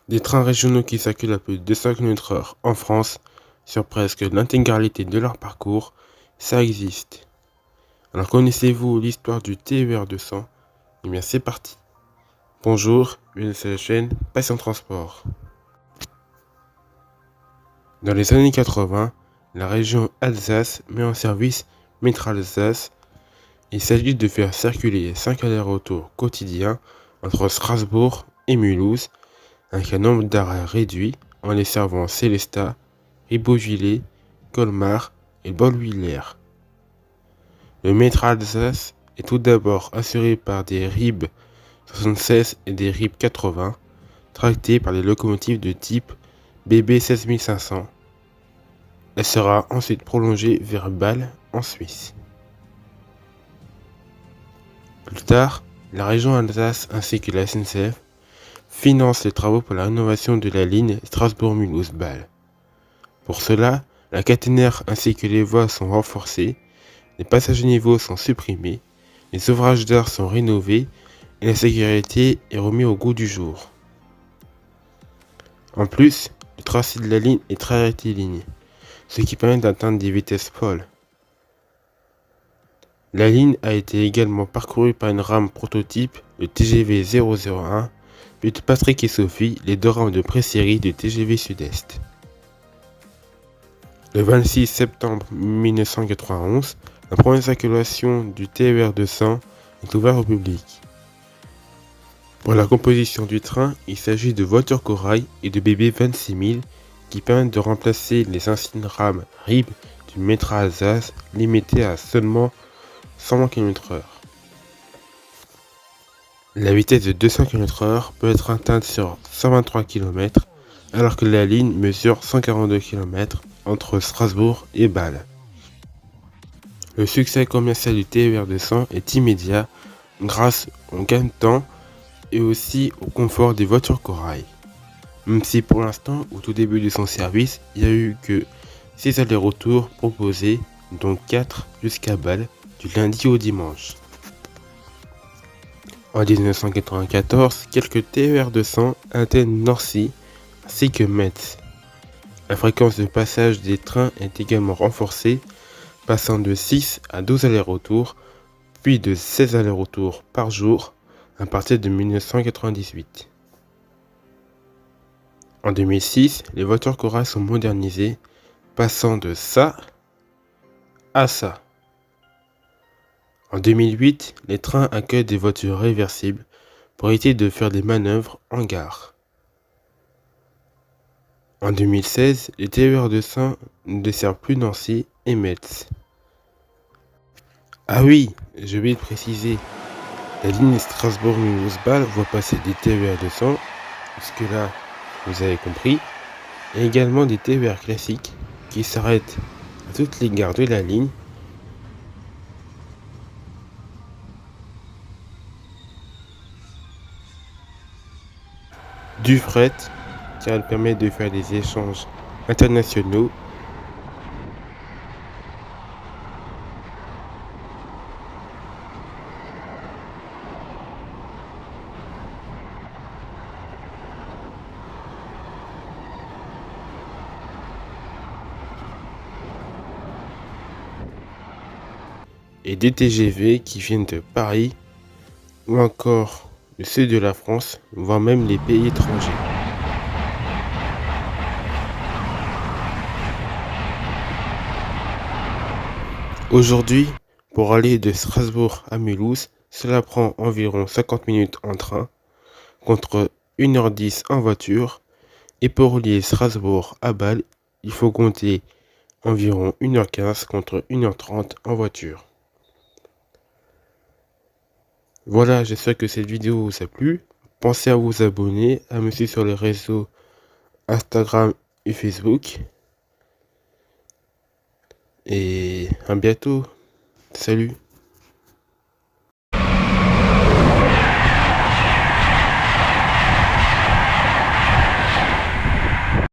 Des trains régionaux qui circulent à plus de 200 km/h en France, sur presque l'intégralité de leur parcours, ça existe. Alors connaissez-vous l'histoire du TER 200? Eh bien c'est parti. Bonjour, bienvenue sur la chaîne Passion Transport. Dans les années 80, la région Alsace met en service Métro-Alsace. Il s'agit de faire circuler 5 allers-retours quotidiens entre Strasbourg et Mulhouse, avec un nombre d'arrêts réduit en desservant Sélestat, Ribeauvillé, Colmar et Bolwiller. Le métro Alsace est tout d'abord assuré par des RIB 76 et des RIB 80, tractés par les locomotives de type BB 16500. Elle sera ensuite prolongée vers Bâle en Suisse. Plus tard, la région Alsace ainsi que la SNCF financent les travaux pour la rénovation de la ligne Strasbourg-Mulhouse-Bâle. Pour cela, la caténaire ainsi que les voies sont renforcées, les passages niveaux sont supprimés, les ouvrages d'art sont rénovés et la sécurité est remise au goût du jour. En plus, le tracé de la ligne est très rectiligne, ce qui permet d'atteindre des vitesses folles. La ligne a été également parcourue par une rame prototype, le TGV 001, puis de Patrick et Sophie, les deux rames de pré-série du TGV Sud-Est. Le 26 septembre 1991, la première circulation du TER 200 est ouverte au public. Pour la composition du train, il s'agit de voitures corail et de BB 26000 qui permettent de remplacer les anciennes rames RIB du métro Alsace limitées à seulement 120 km/h. La vitesse de 200 km/h peut être atteinte sur 123 km alors que la ligne mesure 142 km entre Strasbourg et Bâle. Le succès commercial du TER 200 est immédiat grâce au gain de temps et aussi au confort des voitures corail. Même si pour l'instant, au tout début de son service, il n'y a eu que 6 allers-retours proposés, dont 4 jusqu'à Bâle, du lundi au dimanche. En 1994, quelques TER 200 atteignent Nancy ainsi que Metz. La fréquence de passage des trains est également renforcée, passant de 6 à 12 allers-retours, puis de 16 allers-retours par jour à partir de 1998. En 2006, les voitures corail sont modernisées, passant de ça à ça. En 2008, les trains accueillent des voitures réversibles pour éviter de faire des manœuvres en gare. En 2016, les TER 200 ne desservent plus Nancy et Metz. Ah oui, j'ai oublié de préciser, la ligne Strasbourg-Mulhouse-Bâle voit passer des TER 200, jusque là vous avez compris, et également des TER classiques qui s'arrêtent à toutes les gares de la ligne. Du fret, car elle permet de faire des échanges internationaux. Et des TGV qui viennent de Paris ou encore du sud de la France, voire même les pays étrangers. Aujourd'hui, pour aller de Strasbourg à Mulhouse, cela prend environ 50 minutes en train, contre 1h10 en voiture, et pour relier Strasbourg à Bâle, il faut compter environ 1h15 contre 1h30 en voiture. Voilà, j'espère que cette vidéo vous a plu. Pensez à vous abonner, à me suivre sur les réseaux Instagram et Facebook. Et à bientôt. Salut.